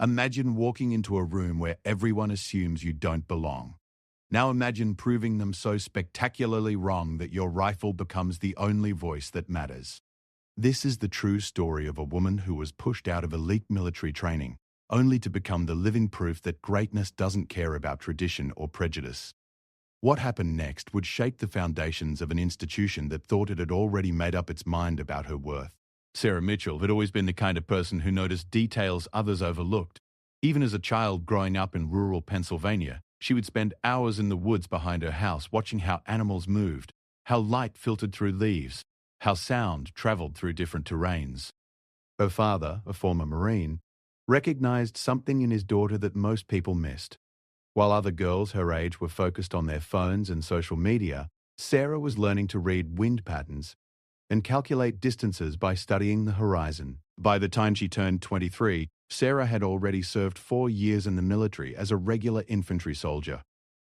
Imagine walking into a room where everyone assumes you don't belong. Now imagine proving them so spectacularly wrong that your rifle becomes the only voice that matters. This is the true story of a woman who was pushed out of elite military training, only to become the living proof that greatness doesn't care about tradition or prejudice. What happened next would shake the foundations of an institution that thought it had already made up its mind about her worth. Sarah Mitchell had always been the kind of person who noticed details others overlooked. Even as a child growing up in rural Pennsylvania, she would spend hours in the woods behind her house watching how animals moved, how light filtered through leaves, how sound traveled through different terrains. Her father, a former Marine, recognized something in his daughter that most people missed. While other girls her age were focused on their phones and social media, Sarah was learning to read wind patterns and calculate distances by studying the horizon. By the time she turned 23, Sarah had already served 4 years in the military as a regular infantry soldier.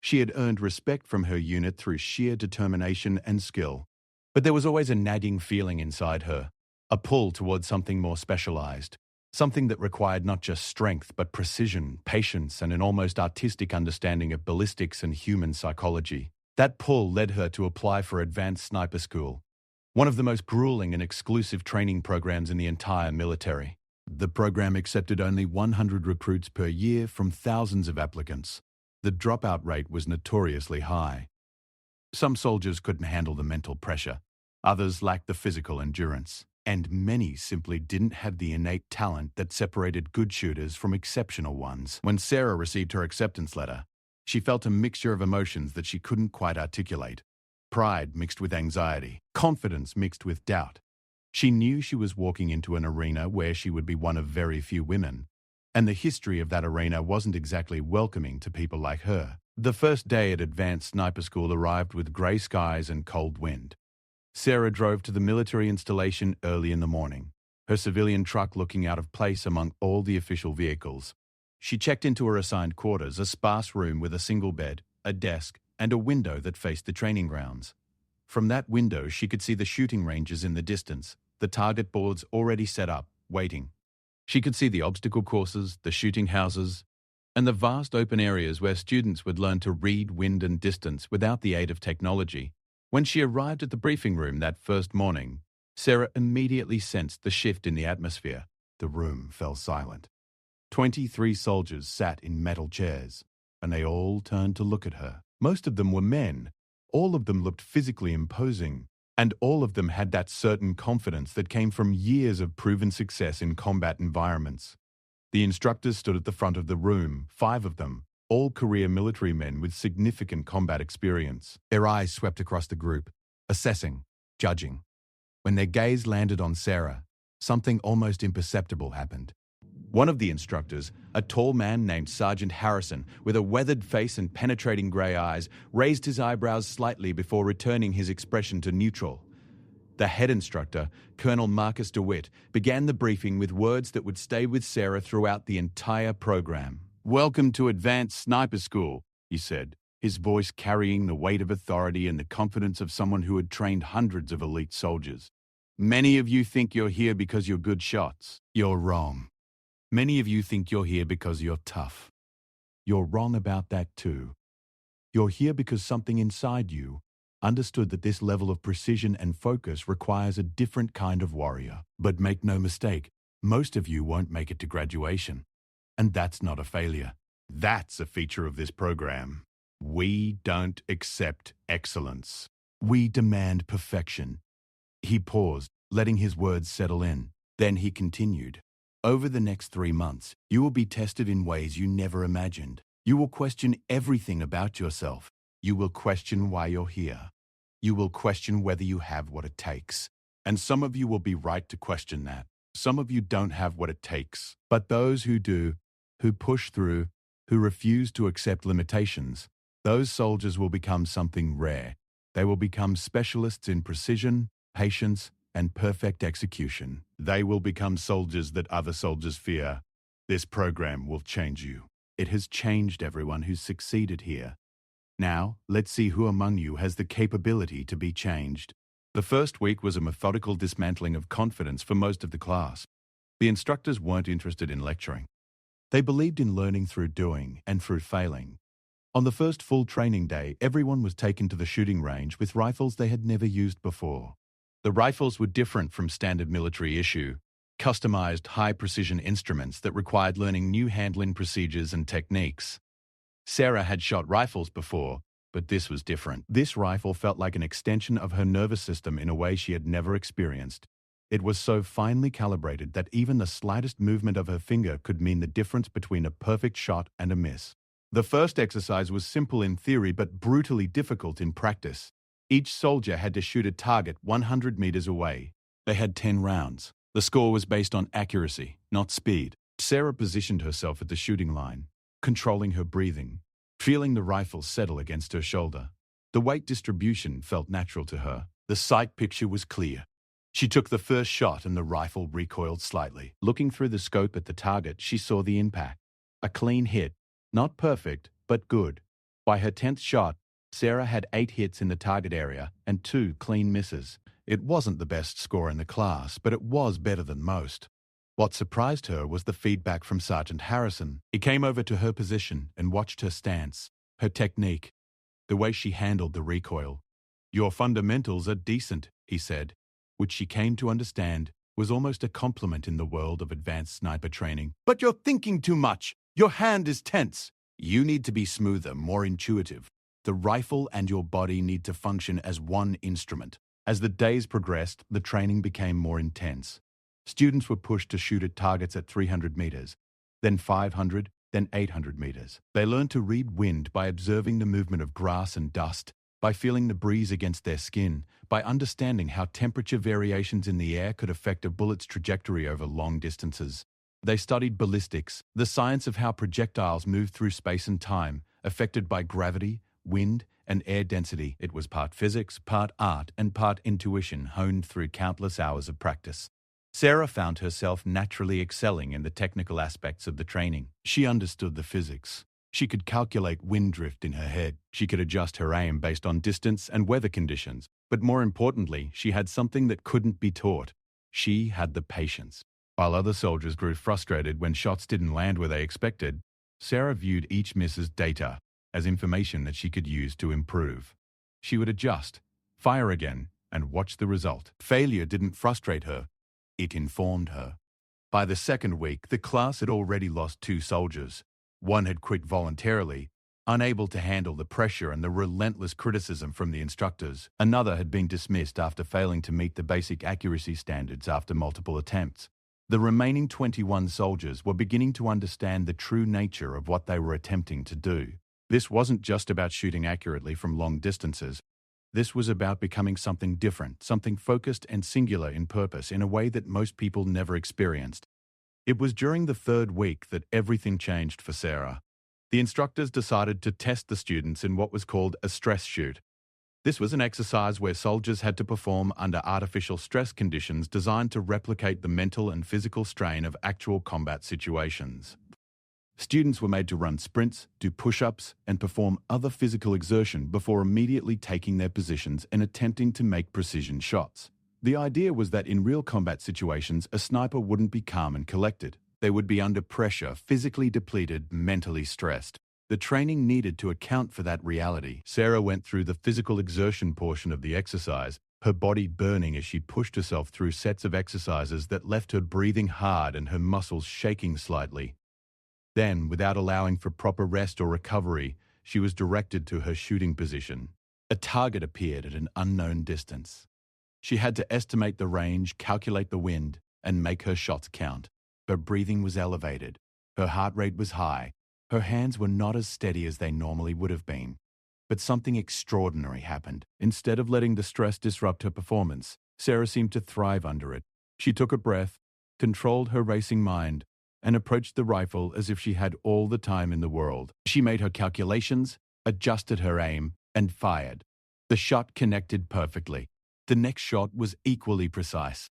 She had earned respect from her unit through sheer determination and skill. But there was always a nagging feeling inside her, a pull towards something more specialized, something that required not just strength but precision, patience, and an almost artistic understanding of ballistics and human psychology. That pull led her to apply for advanced sniper school, one of the most grueling and exclusive training programs in the entire military. The program accepted only 100 recruits per year from thousands of applicants. The dropout rate was notoriously high. Some soldiers couldn't handle the mental pressure, others lacked the physical endurance, and many simply didn't have the innate talent that separated good shooters from exceptional ones. When Sarah received her acceptance letter, she felt a mixture of emotions that she couldn't quite articulate. Pride mixed with anxiety, confidence mixed with doubt. She knew she was walking into an arena where she would be one of very few women, and the history of that arena wasn't exactly welcoming to people like her. The first day at advanced sniper school arrived with grey skies and cold wind. Sarah drove to the military installation early in the morning, her civilian truck looking out of place among all the official vehicles. She checked into her assigned quarters, a sparse room with a single bed, a desk, and a window that faced the training grounds. From that window, she could see the shooting ranges in the distance, the target boards already set up, waiting. She could see the obstacle courses, the shooting houses, and the vast open areas where students would learn to read wind and distance without the aid of technology. When she arrived at the briefing room that first morning, Sarah immediately sensed the shift in the atmosphere. The room fell silent. 23 soldiers sat in metal chairs, and they all turned to look at her. Most of them were men. All of them looked physically imposing, and all of them had that certain confidence that came from years of proven success in combat environments. The instructors stood at the front of the room, 5 of them, all career military men with significant combat experience. Their eyes swept across the group, assessing, judging. When their gaze landed on Sarah, something almost imperceptible happened. One of the instructors, a tall man named Sergeant Harrison, with a weathered face and penetrating grey eyes, raised his eyebrows slightly before returning his expression to neutral. The head instructor, Colonel Marcus DeWitt, began the briefing with words that would stay with Sarah throughout the entire program. "Welcome to Advanced Sniper School," he said, his voice carrying the weight of authority and the confidence of someone who had trained hundreds of elite soldiers. "Many of you think you're here because you're good shots. You're wrong. Many of you think you're here because you're tough. You're wrong about that too. You're here because something inside you understood that this level of precision and focus requires a different kind of warrior. But make no mistake, most of you won't make it to graduation. And that's not a failure. That's a feature of this program. We don't accept excellence. We demand perfection." He paused, letting his words settle in. Then he continued. "Over the next 3 months, you will be tested in ways you never imagined. You will question everything about yourself. You will question why you're here. You will question whether you have what it takes. And some of you will be right to question that. Some of you don't have what it takes. But those who do, who push through, who refuse to accept limitations, those soldiers will become something rare. They will become specialists in precision, patience, and perfect execution. They will become soldiers that other soldiers fear. This program will change you. It has changed everyone who's succeeded here. Now, let's see who among you has the capability to be changed." The first week was a methodical dismantling of confidence for most of the class. The instructors weren't interested in lecturing. They believed in learning through doing and through failing. On the first full training day, everyone was taken to the shooting range with rifles they had never used before. The rifles were different from standard military issue, customized high-precision instruments that required learning new handling procedures and techniques. Sarah had shot rifles before, but this was different. This rifle felt like an extension of her nervous system in a way she had never experienced. It was so finely calibrated that even the slightest movement of her finger could mean the difference between a perfect shot and a miss. The first exercise was simple in theory but brutally difficult in practice. Each soldier had to shoot a target 100 meters away. They had 10 rounds. The score was based on accuracy, not speed. Sarah positioned herself at the shooting line, controlling her breathing, feeling the rifle settle against her shoulder. The weight distribution felt natural to her. The sight picture was clear. She took the first shot and the rifle recoiled slightly. Looking through the scope at the target, she saw the impact. A clean hit. Not perfect, but good. By her 10th shot, Sarah had 8 hits in the target area and 2 clean misses. It wasn't the best score in the class, but it was better than most. What surprised her was the feedback from Sergeant Harrison. He came over to her position and watched her stance, her technique, the way she handled the recoil. "Your fundamentals are decent," he said, which she came to understand was almost a compliment in the world of advanced sniper training. "But you're thinking too much. Your hand is tense. You need to be smoother, more intuitive. The rifle and your body need to function as one instrument." As the days progressed, the training became more intense. Students were pushed to shoot at targets at 300 meters, then 500, then 800 meters. They learned to read wind by observing the movement of grass and dust, by feeling the breeze against their skin, by understanding how temperature variations in the air could affect a bullet's trajectory over long distances. They studied ballistics, the science of how projectiles move through space and time, affected by gravity, wind, and air density. It was part physics, part art, and part intuition honed through countless hours of practice. Sarah found herself naturally excelling in the technical aspects of the training. She understood the physics. She could calculate wind drift in her head. She could adjust her aim based on distance and weather conditions. But more importantly, she had something that couldn't be taught. She had the patience. While other soldiers grew frustrated when shots didn't land where they expected, Sarah viewed each miss as data, as information that she could use to improve. She would adjust, fire again, and watch the result. Failure didn't frustrate her. It informed her. By the second week, the class had already lost 2 soldiers. One had quit voluntarily, unable to handle the pressure and the relentless criticism from the instructors. Another had been dismissed after failing to meet the basic accuracy standards after multiple attempts. The remaining 21 soldiers were beginning to understand the true nature of what they were attempting to do. This wasn't just about shooting accurately from long distances. This was about becoming something different, something focused and singular in purpose in a way that most people never experienced. It was during the 3rd week that everything changed for Sarah. The instructors decided to test the students in what was called a stress shoot. This was an exercise where soldiers had to perform under artificial stress conditions designed to replicate the mental and physical strain of actual combat situations. Students were made to run sprints, do push-ups, and perform other physical exertion before immediately taking their positions and attempting to make precision shots. The idea was that in real combat situations, a sniper wouldn't be calm and collected. They would be under pressure, physically depleted, mentally stressed. The training needed to account for that reality. Sarah went through the physical exertion portion of the exercise, her body burning as she pushed herself through sets of exercises that left her breathing hard and her muscles shaking slightly. Then, without allowing for proper rest or recovery, she was directed to her shooting position. A target appeared at an unknown distance. She had to estimate the range, calculate the wind, and make her shots count. Her breathing was elevated. Her heart rate was high. Her hands were not as steady as they normally would have been. But something extraordinary happened. Instead of letting the stress disrupt her performance, Sarah seemed to thrive under it. She took a breath, controlled her racing mind, and approached the rifle as if she had all the time in the world. She made her calculations, adjusted her aim, and fired. The shot connected perfectly. The next shot was equally precise.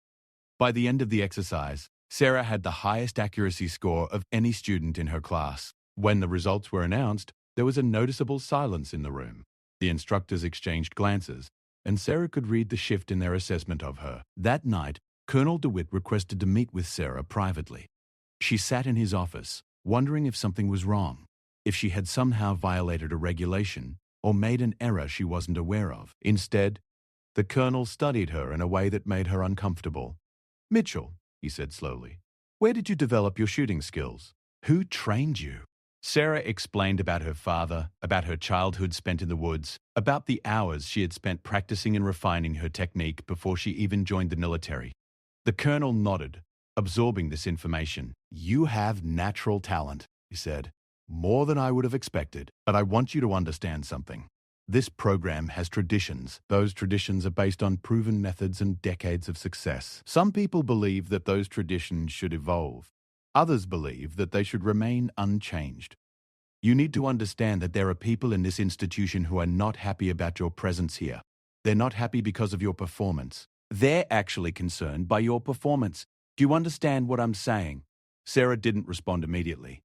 By the end of the exercise, Sarah had the highest accuracy score of any student in her class. When the results were announced, there was a noticeable silence in the room. The instructors exchanged glances, and Sarah could read the shift in their assessment of her. That night, Colonel DeWitt requested to meet with Sarah privately. She sat in his office, wondering if something was wrong, if she had somehow violated a regulation or made an error she wasn't aware of. Instead, the colonel studied her in a way that made her uncomfortable. "Mitchell," he said slowly, "where did you develop your shooting skills? Who trained you?" Sarah explained about her father, about her childhood spent in the woods, about the hours she had spent practicing and refining her technique before she even joined the military. The colonel nodded, absorbing this information. "You have natural talent," he said. "More than I would have expected, but I want you to understand something. This program has traditions. Those traditions are based on proven methods and decades of success. Some people believe that those traditions should evolve. Others believe that they should remain unchanged. You need to understand that there are people in this institution who are not happy about your presence here. They're not happy because of your performance. They're actually concerned by your performance. Do you understand what I'm saying?" Sarah didn't respond immediately.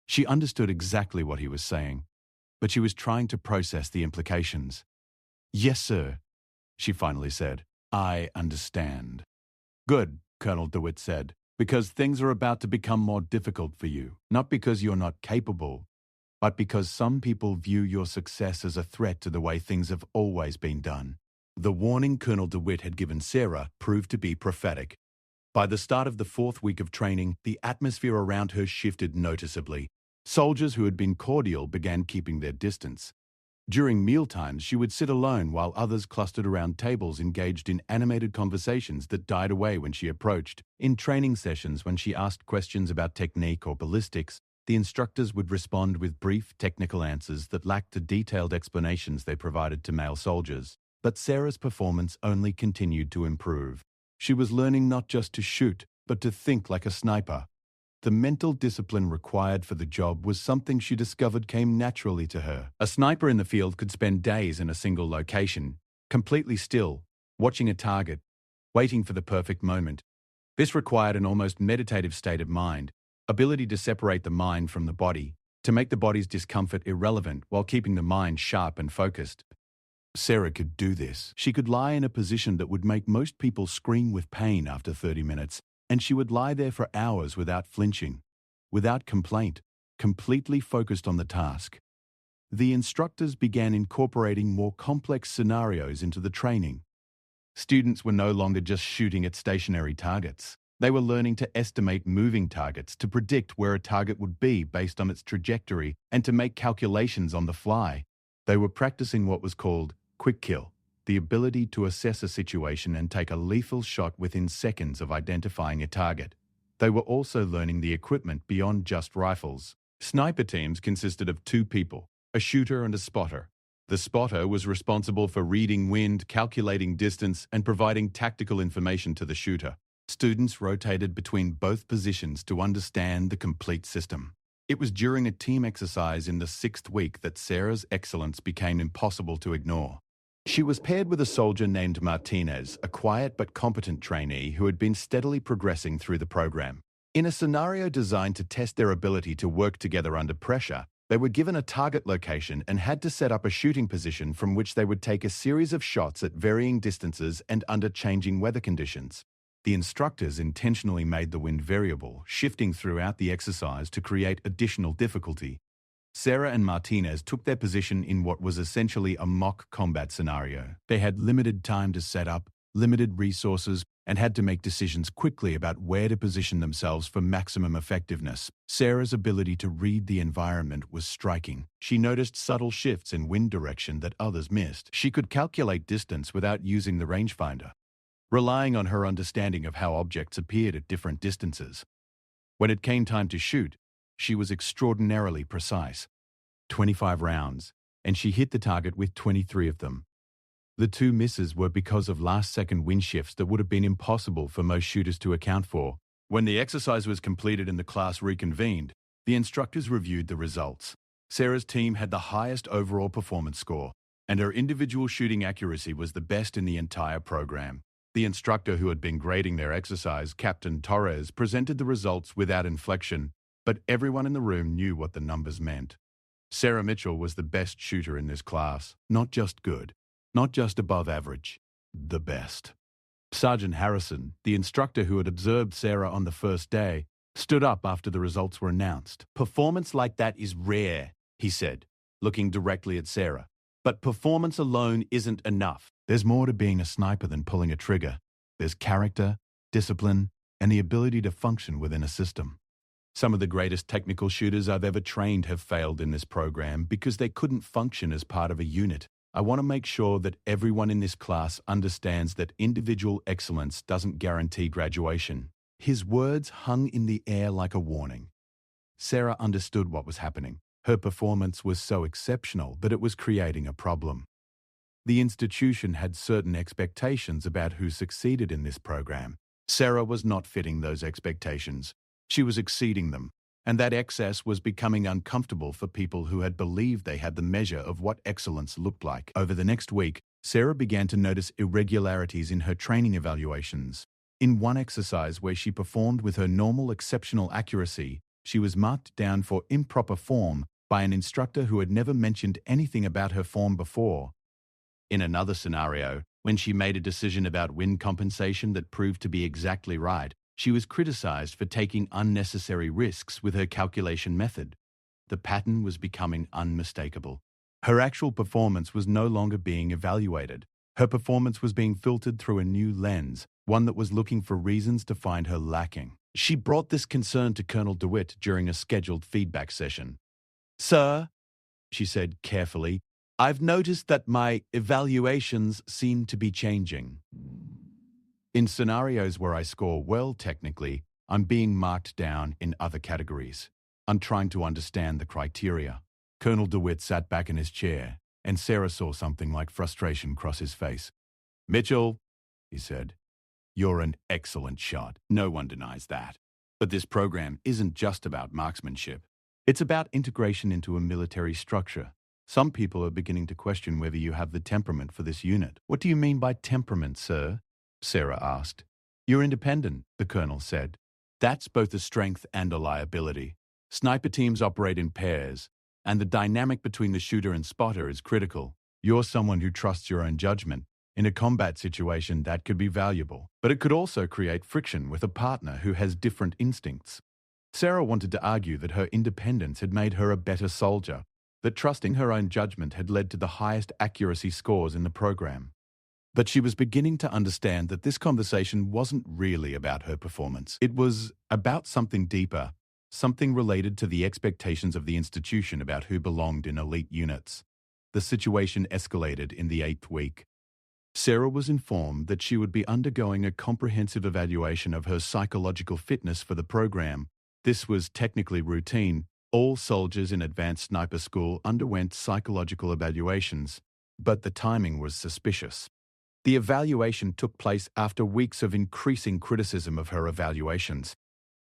She understood exactly what he was saying, but she was trying to process the implications. "Yes, sir," she finally said. "I understand." "Good," Colonel DeWitt said, "because things are about to become more difficult for you, not because you're not capable, but because some people view your success as a threat to the way things have always been done." The warning Colonel DeWitt had given Sarah proved to be prophetic. By the start of the 4th week of training, the atmosphere around her shifted noticeably. Soldiers who had been cordial began keeping their distance. During mealtimes, she would sit alone while others clustered around tables engaged in animated conversations that died away when she approached. In training sessions, when she asked questions about technique or ballistics, the instructors would respond with brief, technical answers that lacked the detailed explanations they provided to male soldiers. But Sarah's performance only continued to improve. She was learning not just to shoot, but to think like a sniper. The mental discipline required for the job was something she discovered came naturally to her. A sniper in the field could spend days in a single location, completely still, watching a target, waiting for the perfect moment. This required an almost meditative state of mind, ability to separate the mind from the body, to make the body's discomfort irrelevant while keeping the mind sharp and focused. Sarah could do this. She could lie in a position that would make most people scream with pain after 30 minutes, and she would lie there for hours without flinching, without complaint, completely focused on the task. The instructors began incorporating more complex scenarios into the training. Students were no longer just shooting at stationary targets. They were learning to estimate moving targets, to predict where a target would be based on its trajectory, and to make calculations on the fly. They were practicing what was called quick kill, the ability to assess a situation and take a lethal shot within seconds of identifying a target. They were also learning the equipment beyond just rifles. Sniper teams consisted of 2 people, a shooter and a spotter. The spotter was responsible for reading wind, calculating distance, and providing tactical information to the shooter. Students rotated between both positions to understand the complete system. It was during a team exercise in the 6th week that Sarah's excellence became impossible to ignore. She was paired with a soldier named Martinez, a quiet but competent trainee who had been steadily progressing through the program. In a scenario designed to test their ability to work together under pressure, they were given a target location and had to set up a shooting position from which they would take a series of shots at varying distances and under changing weather conditions. The instructors intentionally made the wind variable, shifting throughout the exercise to create additional difficulty. Sarah and Martinez took their position in what was essentially a mock combat scenario. They had limited time to set up, limited resources, and had to make decisions quickly about where to position themselves for maximum effectiveness. Sarah's ability to read the environment was striking. She noticed subtle shifts in wind direction that others missed. She could calculate distance without using the rangefinder, relying on her understanding of how objects appeared at different distances. When it came time to shoot, she was extraordinarily precise. 25 rounds, and she hit the target with 23 of them. The 2 misses were because of last-second wind shifts that would have been impossible for most shooters to account for. When the exercise was completed and the class reconvened, the instructors reviewed the results. Sarah's team had the highest overall performance score, and her individual shooting accuracy was the best in the entire program. The instructor who had been grading their exercise, Captain Torres, presented the results without inflection, but everyone in the room knew what the numbers meant. Sarah Mitchell was the best shooter in this class. Not just good, not just above average, the best. Sergeant Harrison, the instructor who had observed Sarah on the first day, stood up after the results were announced. "Performance like that is rare," he said, looking directly at Sarah. "But performance alone isn't enough. There's more to being a sniper than pulling a trigger. There's character, discipline, and the ability to function within a system. Some of the greatest technical shooters I've ever trained have failed in this program because they couldn't function as part of a unit. I want to make sure that everyone in this class understands that individual excellence doesn't guarantee graduation." His words hung in the air like a warning. Sarah understood what was happening. Her performance was so exceptional that it was creating a problem. The institution had certain expectations about who succeeded in this program. Sarah was not fitting those expectations. She was exceeding them, and that excess was becoming uncomfortable for people who had believed they had the measure of what excellence looked like. Over the next week, Sarah began to notice irregularities in her training evaluations. In one exercise where she performed with her normal exceptional accuracy, she was marked down for improper form by an instructor who had never mentioned anything about her form before. In another scenario, when she made a decision about wind compensation that proved to be exactly right, she was criticized for taking unnecessary risks with her calculation method. The pattern was becoming unmistakable. Her actual performance was no longer being evaluated. Her performance was being filtered through a new lens, one that was looking for reasons to find her lacking. She brought this concern to Colonel DeWitt during a scheduled feedback session. "Sir," she said carefully, "I've noticed that my evaluations seem to be changing. In scenarios where I score well technically, I'm being marked down in other categories. I'm trying to understand the criteria." Colonel DeWitt sat back in his chair, and Sarah saw something like frustration cross his face. "Mitchell," he said, "you're an excellent shot. No one denies that. But this program isn't just about marksmanship. It's about integration into a military structure. Some people are beginning to question whether you have the temperament for this unit." "What do you mean by temperament, sir?" Sarah asked. "You're independent," the colonel said. "That's both a strength and a liability. Sniper teams operate in pairs, and the dynamic between the shooter and spotter is critical. You're someone who trusts your own judgment. In a combat situation, that could be valuable, but it could also create friction with a partner who has different instincts." Sarah wanted to argue that her independence had made her a better soldier, that trusting her own judgment had led to the highest accuracy scores in the program. But she was beginning to understand that this conversation wasn't really about her performance. It was about something deeper, something related to the expectations of the institution about who belonged in elite units. The situation escalated in the 8th week. Sarah was informed that she would be undergoing a comprehensive evaluation of her psychological fitness for the program. This was technically routine. All soldiers in advanced sniper school underwent psychological evaluations, but the timing was suspicious. The evaluation took place after weeks of increasing criticism of her evaluations,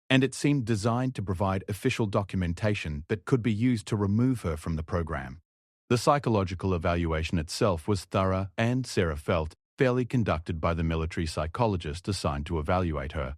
and it seemed designed to provide official documentation that could be used to remove her from the program. The psychological evaluation itself was thorough and, Sarah felt, fairly conducted by the military psychologist assigned to evaluate her.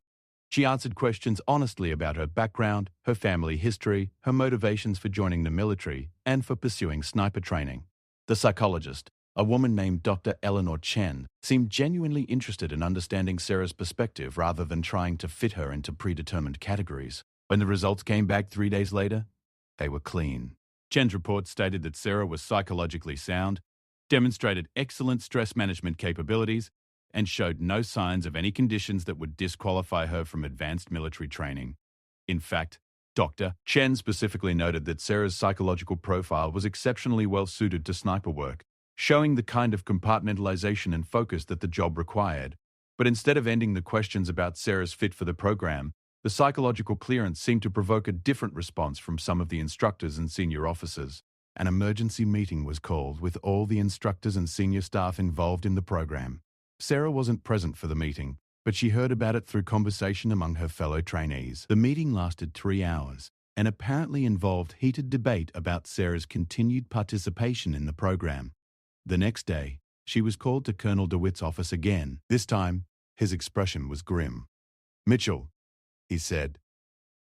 She answered questions honestly about her background, her family history, her motivations for joining the military, and for pursuing sniper training. The psychologist, a woman named Dr. Eleanor Chen, seemed genuinely interested in understanding Sarah's perspective rather than trying to fit her into predetermined categories. When the results came back 3 days later, they were clean. Chen's report stated that Sarah was psychologically sound, demonstrated excellent stress management capabilities, and showed no signs of any conditions that would disqualify her from advanced military training. In fact, Dr. Chen specifically noted that Sarah's psychological profile was exceptionally well suited to sniper work, showing the kind of compartmentalization and focus that the job required. But instead of ending the questions about Sarah's fit for the program, the psychological clearance seemed to provoke a different response from some of the instructors and senior officers. An emergency meeting was called with all the instructors and senior staff involved in the program. Sarah wasn't present for the meeting, but she heard about it through conversation among her fellow trainees. The meeting lasted 3 hours and apparently involved heated debate about Sarah's continued participation in the program. The next day, she was called to Colonel DeWitt's office again. This time, his expression was grim. "Mitchell," he said,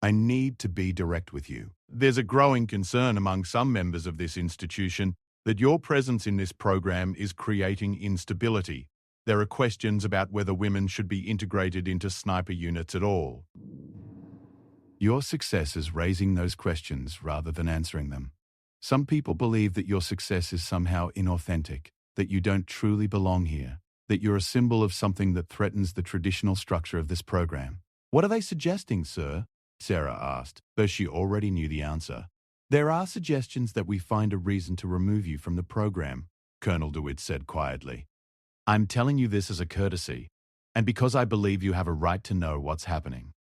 "I need to be direct with you. There's a growing concern among some members of this institution that your presence in this program is creating instability. There are questions about whether women should be integrated into sniper units at all." Your success is raising those questions rather than answering them. Some people believe that your success is somehow inauthentic, that you don't truly belong here, that you're a symbol of something that threatens the traditional structure of this program. What are they suggesting, sir? Sarah asked, though she already knew the answer. There are suggestions that we find a reason to remove you from the program, Colonel DeWitt said quietly. I'm telling you this as a courtesy, and because I believe you have a right to know what's happening.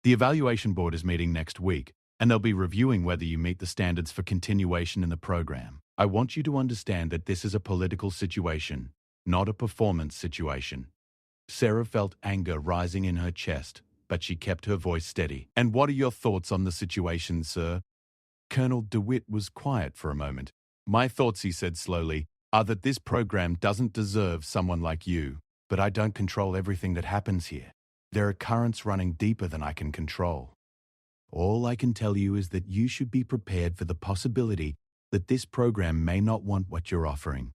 The evaluation board is meeting next week, and they'll be reviewing whether you meet the standards for continuation in the program. I want you to understand that this is a political situation, not a performance situation. Sarah felt anger rising in her chest, but she kept her voice steady. And what are your thoughts on the situation, sir? Colonel DeWitt was quiet for a moment. My thoughts, he said slowly, are that this program doesn't deserve someone like you, but I don't control everything that happens here. There are currents running deeper than I can control. All I can tell you is that you should be prepared for the possibility that this program may not want what you're offering.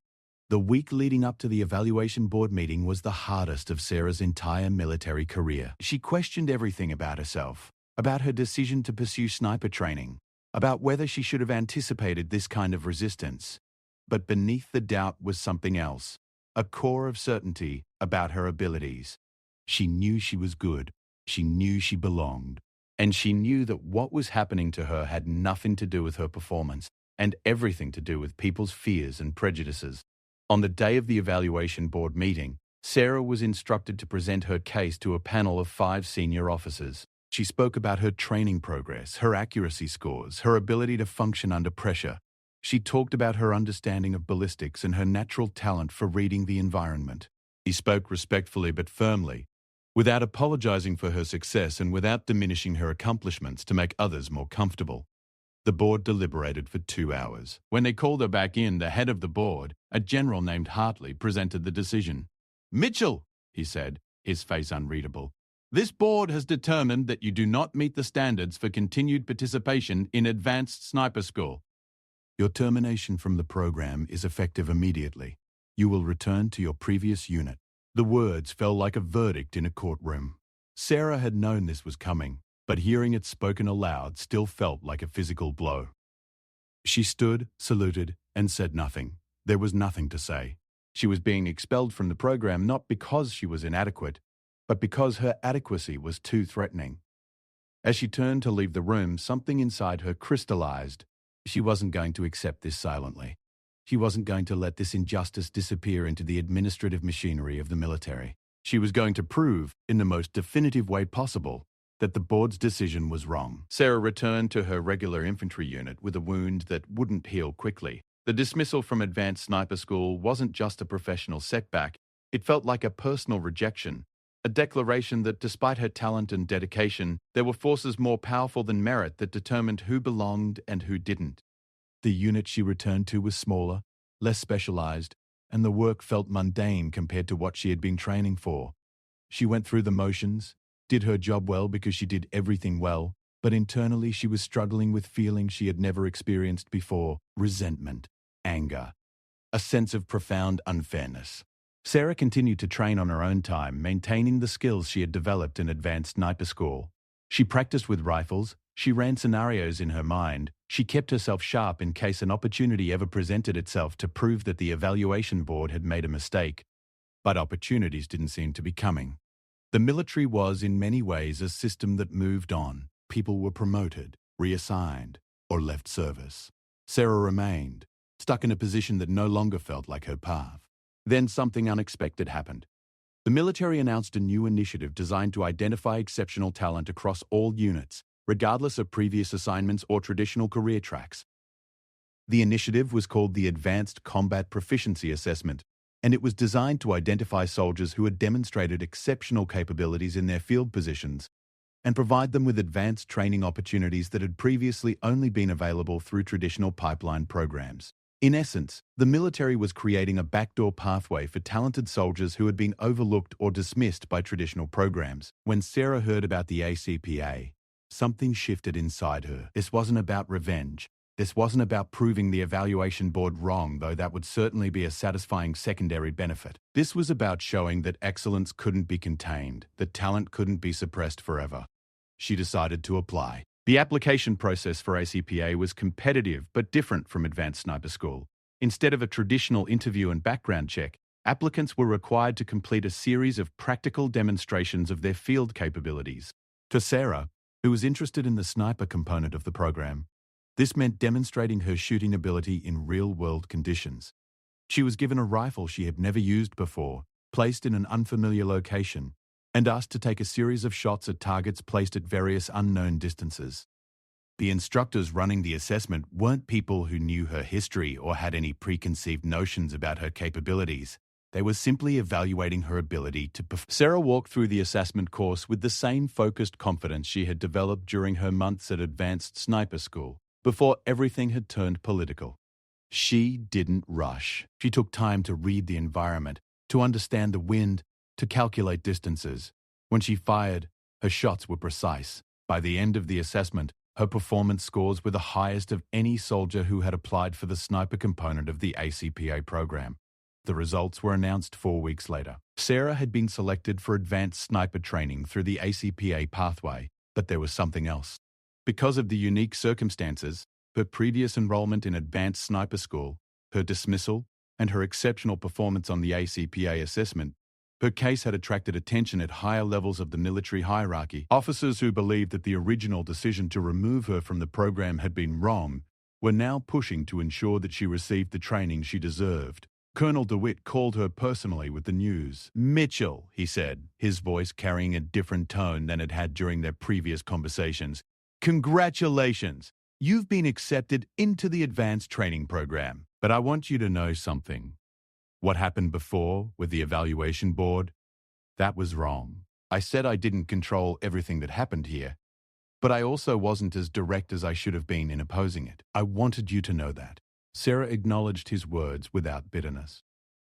The week leading up to the evaluation board meeting was the hardest of Sarah's entire military career. She questioned everything about herself, about her decision to pursue sniper training, about whether she should have anticipated this kind of resistance. But beneath the doubt was something else, a core of certainty about her abilities. She knew she was good, she knew she belonged, and she knew that what was happening to her had nothing to do with her performance and everything to do with people's fears and prejudices. On the day of the evaluation board meeting, Sarah was instructed to present her case to a panel of 5 senior officers. She spoke about her training progress, her accuracy scores, her ability to function under pressure. She talked about her understanding of ballistics and her natural talent for reading the environment. She spoke respectfully but firmly, without apologizing for her success and without diminishing her accomplishments to make others more comfortable. The board deliberated for 2 hours. When they called her back in, the head of the board, a general named Hartley, presented the decision. "Mitchell," he said, his face unreadable, "this board has determined that you do not meet the standards for continued participation in advanced sniper school. Your termination from the program is effective immediately. You will return to your previous unit." The words fell like a verdict in a courtroom. Sarah had known this was coming, but hearing it spoken aloud still felt like a physical blow. She stood, saluted, and said nothing. There was nothing to say. She was being expelled from the program not because she was inadequate, but because her adequacy was too threatening. As she turned to leave the room, something inside her crystallized. She wasn't going to accept this silently. She wasn't going to let this injustice disappear into the administrative machinery of the military. She was going to prove, in the most definitive way possible, that the board's decision was wrong. Sarah returned to her regular infantry unit with a wound that wouldn't heal quickly. The dismissal from advanced sniper school wasn't just a professional setback. It felt like a personal rejection, a declaration that despite her talent and dedication, there were forces more powerful than merit that determined who belonged and who didn't. The unit she returned to was smaller, less specialized, and the work felt mundane compared to what she had been training for. She went through the motions, did her job well because she did everything well, but internally she was struggling with feelings she had never experienced before: resentment, anger, a sense of profound unfairness. Sarah continued to train on her own time, maintaining the skills she had developed in advanced sniper school. She practiced with rifles, she ran scenarios in her mind, she kept herself sharp in case an opportunity ever presented itself to prove that the evaluation board had made a mistake. But opportunities didn't seem to be coming. The military was, in many ways, a system that moved on. People were promoted, reassigned, or left service. Sarah remained, stuck in a position that no longer felt like her path. Then something unexpected happened. The military announced a new initiative designed to identify exceptional talent across all units, regardless of previous assignments or traditional career tracks. The initiative was called the Advanced Combat Proficiency Assessment, and it was designed to identify soldiers who had demonstrated exceptional capabilities in their field positions and provide them with advanced training opportunities that had previously only been available through traditional pipeline programs. In essence, the military was creating a backdoor pathway for talented soldiers who had been overlooked or dismissed by traditional programs. When Sarah heard about the ACPA, something shifted inside her. This wasn't about revenge. This wasn't about proving the evaluation board wrong, though that would certainly be a satisfying secondary benefit. This was about showing that excellence couldn't be contained, that talent couldn't be suppressed forever. she decided to apply. The application process for ACPA was competitive but different from Advanced Sniper School. Instead of a traditional interview and background check, applicants were required to complete a series of practical demonstrations of their field capabilities. For Sarah, who was interested in the sniper component of the program, this meant demonstrating her shooting ability in real-world conditions. She was given a rifle she had never used before, placed in an unfamiliar location, and asked to take a series of shots at targets placed at various unknown distances. The instructors running the assessment weren't people who knew her history or had any preconceived notions about her capabilities. They were simply evaluating her ability to perform. Sarah walked through the assessment course with the same focused confidence she had developed during her months at Advanced Sniper School, before everything had turned political. She didn't rush. She took time to read the environment, to understand the wind, to calculate distances. When she fired, her shots were precise. By the end of the assessment, her performance scores were the highest of any soldier who had applied for the sniper component of the ACPA program. The results were announced 4 weeks later. Sarah had been selected for advanced sniper training through the ACPA pathway, but there was something else. Because of the unique circumstances, her previous enrollment in advanced sniper school, her dismissal, and her exceptional performance on the ACPA assessment, her case had attracted attention at higher levels of the military hierarchy. Officers who believed that the original decision to remove her from the program had been wrong were now pushing to ensure that she received the training she deserved. Colonel DeWitt called her personally with the news. "Mitchell," he said, his voice carrying a different tone than it had during their previous conversations. "Congratulations! You've been accepted into the advanced training program. But I want you to know something. What happened before with the evaluation board? That was wrong. I said I didn't control everything that happened here, but I also wasn't as direct as I should have been in opposing it. I wanted you to know that." Sarah acknowledged his words without bitterness.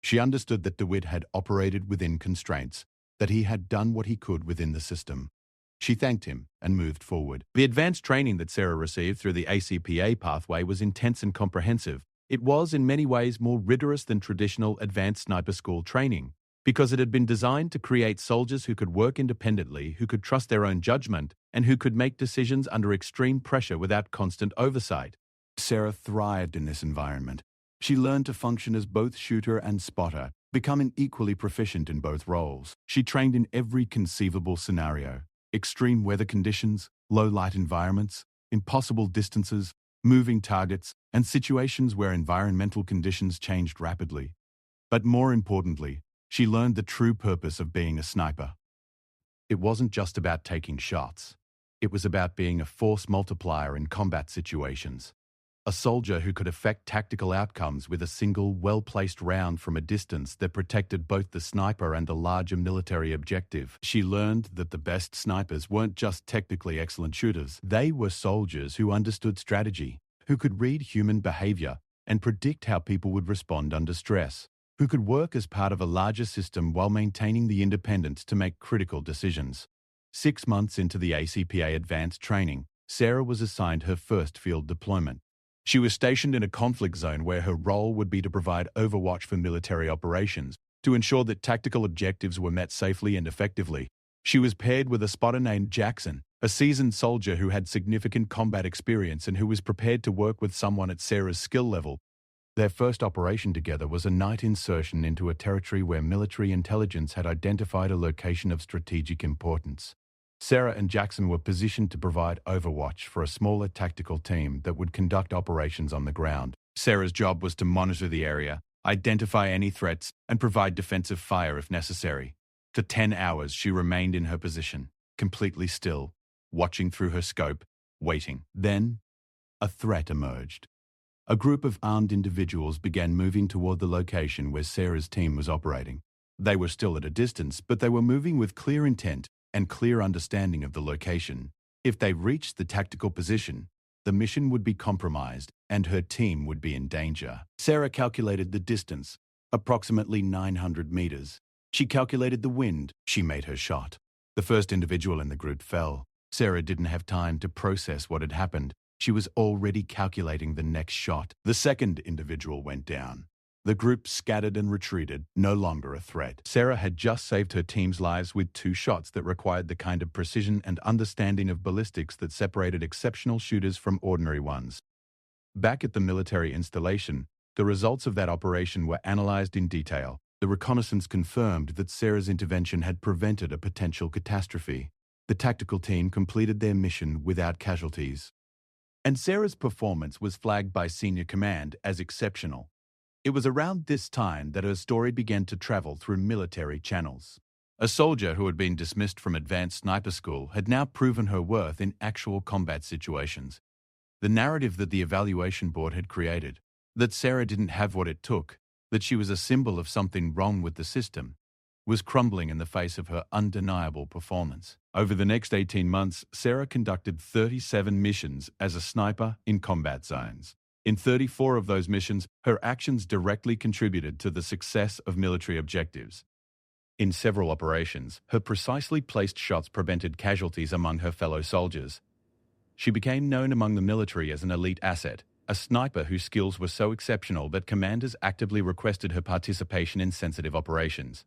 She understood that DeWitt had operated within constraints, that he had done what he could within the system. She thanked him and moved forward. The advanced training that Sarah received through the ACPA pathway was intense and comprehensive. It was, in many ways, more rigorous than traditional advanced sniper school training, because it had been designed to create soldiers who could work independently, who could trust their own judgment, and who could make decisions under extreme pressure without constant oversight. Sarah thrived in this environment. She learned to function as both shooter and spotter, becoming equally proficient in both roles. She trained in every conceivable scenario: extreme weather conditions, low-light environments, impossible distances, moving targets, and situations where environmental conditions changed rapidly. But more importantly, she learned the true purpose of being a sniper. It wasn't just about taking shots. It was about being a force multiplier in combat situations. A soldier who could affect tactical outcomes with a single, well-placed round from a distance that protected both the sniper and the larger military objective. She learned that the best snipers weren't just technically excellent shooters. They were soldiers who understood strategy, who could read human behavior and predict how people would respond under stress, who could work as part of a larger system while maintaining the independence to make critical decisions. 6 months into the ACPA advanced training, Sarah was assigned her first field deployment. She was stationed in a conflict zone where her role would be to provide overwatch for military operations, to ensure that tactical objectives were met safely and effectively. She was paired with a spotter named Jackson, a seasoned soldier who had significant combat experience and who was prepared to work with someone at Sarah's skill level. Their first operation together was a night insertion into a territory where military intelligence had identified a location of strategic importance. Sarah and Jackson were positioned to provide overwatch for a smaller tactical team that would conduct operations on the ground. Sarah's job was to monitor the area, identify any threats, and provide defensive fire if necessary. For 10 hours, she remained in her position, completely still, watching through her scope, waiting. Then, a threat emerged. A group of armed individuals began moving toward the location where Sarah's team was operating. They were still at a distance, but they were moving with clear intent and clear understanding of the location. If they reached the tactical position, the mission would be compromised and her team would be in danger. Sarah calculated the distance, approximately 900 meters. She calculated the wind. She made her shot. The first individual in the group fell. Sarah didn't have time to process what had happened. She was already calculating the next shot. The second individual went down. The group scattered and retreated, no longer a threat. Sarah had just saved her team's lives with 2 shots that required the kind of precision and understanding of ballistics that separated exceptional shooters from ordinary ones. Back at the military installation, the results of that operation were analyzed in detail. The reconnaissance confirmed that Sarah's intervention had prevented a potential catastrophe. The tactical team completed their mission without casualties. And Sarah's performance was flagged by senior command as exceptional. It was around this time that her story began to travel through military channels. A soldier who had been dismissed from advanced sniper school had now proven her worth in actual combat situations. The narrative that the evaluation board had created, that Sarah didn't have what it took, that she was a symbol of something wrong with the system, was crumbling in the face of her undeniable performance. Over the next 18 months, Sarah conducted 37 missions as a sniper in combat zones. In 34 of those missions, her actions directly contributed to the success of military objectives. In several operations, her precisely placed shots prevented casualties among her fellow soldiers. She became known among the military as an elite asset, a sniper whose skills were so exceptional that commanders actively requested her participation in sensitive operations.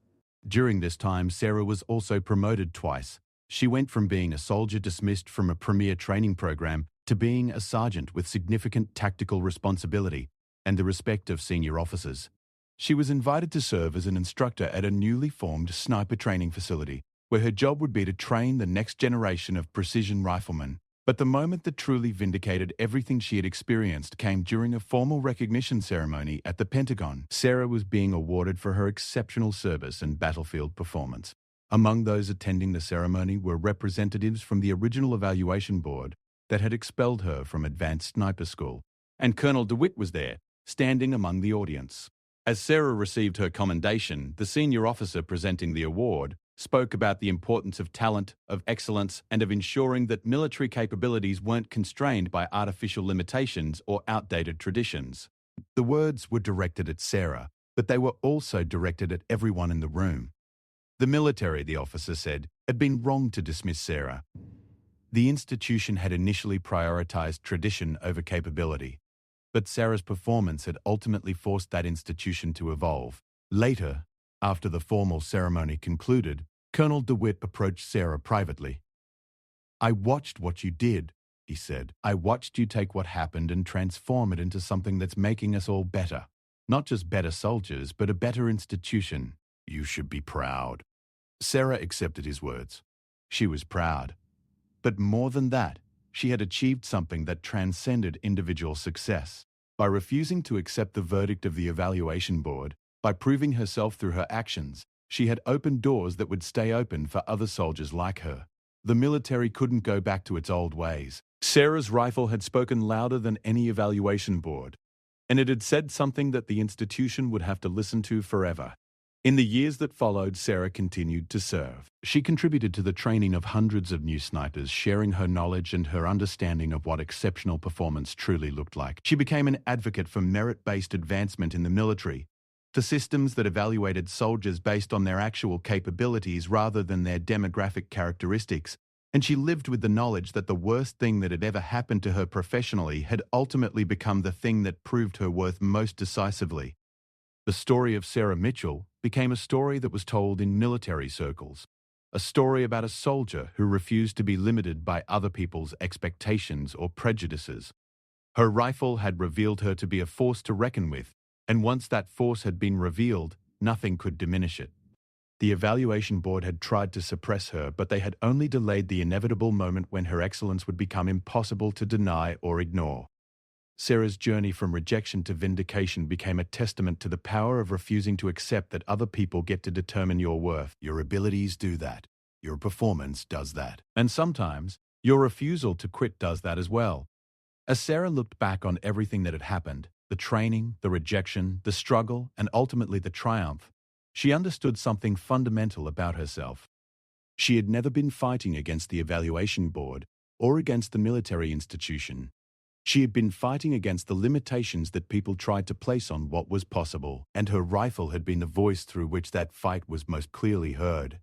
During this time, Sarah was also promoted twice. She went from being a soldier dismissed from a premier training program to being a sergeant with significant tactical responsibility and the respect of senior officers. She was invited to serve as an instructor at a newly formed sniper training facility, where her job would be to train the next generation of precision riflemen. But the moment that truly vindicated everything she had experienced came during a formal recognition ceremony at the Pentagon. Sarah was being awarded for her exceptional service and battlefield performance. Among those attending the ceremony were representatives from the original evaluation board that had expelled her from advanced sniper school. And Colonel DeWitt was there, standing among the audience. As Sarah received her commendation, the senior officer presenting the award spoke about the importance of talent, of excellence, and of ensuring that military capabilities weren't constrained by artificial limitations or outdated traditions. The words were directed at Sarah, but they were also directed at everyone in the room. The military, the officer said, had been wrong to dismiss Sarah. The institution had initially prioritized tradition over capability, but Sarah's performance had ultimately forced that institution to evolve. Later, after the formal ceremony concluded, Colonel DeWitt approached Sarah privately. "I watched what you did," he said. "I watched you take what happened and transform it into something that's making us all better. Not just better soldiers, but a better institution. You should be proud." Sarah accepted his words. She was proud. But more than that, she had achieved something that transcended individual success. By refusing to accept the verdict of the evaluation board, by proving herself through her actions, she had opened doors that would stay open for other soldiers like her. The military couldn't go back to its old ways. Sarah's rifle had spoken louder than any evaluation board, and it had said something that the institution would have to listen to forever. In the years that followed, Sarah continued to serve. She contributed to the training of hundreds of new snipers, sharing her knowledge and her understanding of what exceptional performance truly looked like. She became an advocate for merit-based advancement in the military, for systems that evaluated soldiers based on their actual capabilities rather than their demographic characteristics, and she lived with the knowledge that the worst thing that had ever happened to her professionally had ultimately become the thing that proved her worth most decisively. The story of Sarah Mitchell became a story that was told in military circles, a story about a soldier who refused to be limited by other people's expectations or prejudices. Her rifle had revealed her to be a force to reckon with, and once that force had been revealed, nothing could diminish it. The evaluation board had tried to suppress her, but they had only delayed the inevitable moment when her excellence would become impossible to deny or ignore. Sarah's journey from rejection to vindication became a testament to the power of refusing to accept that other people get to determine your worth. Your abilities do that. Your performance does that. And sometimes, your refusal to quit does that as well. As Sarah looked back on everything that had happened, the training, the rejection, the struggle, and ultimately the triumph, she understood something fundamental about herself. She had never been fighting against the evaluation board or against the military institution. She had been fighting against the limitations that people tried to place on what was possible, and her rifle had been the voice through which that fight was most clearly heard.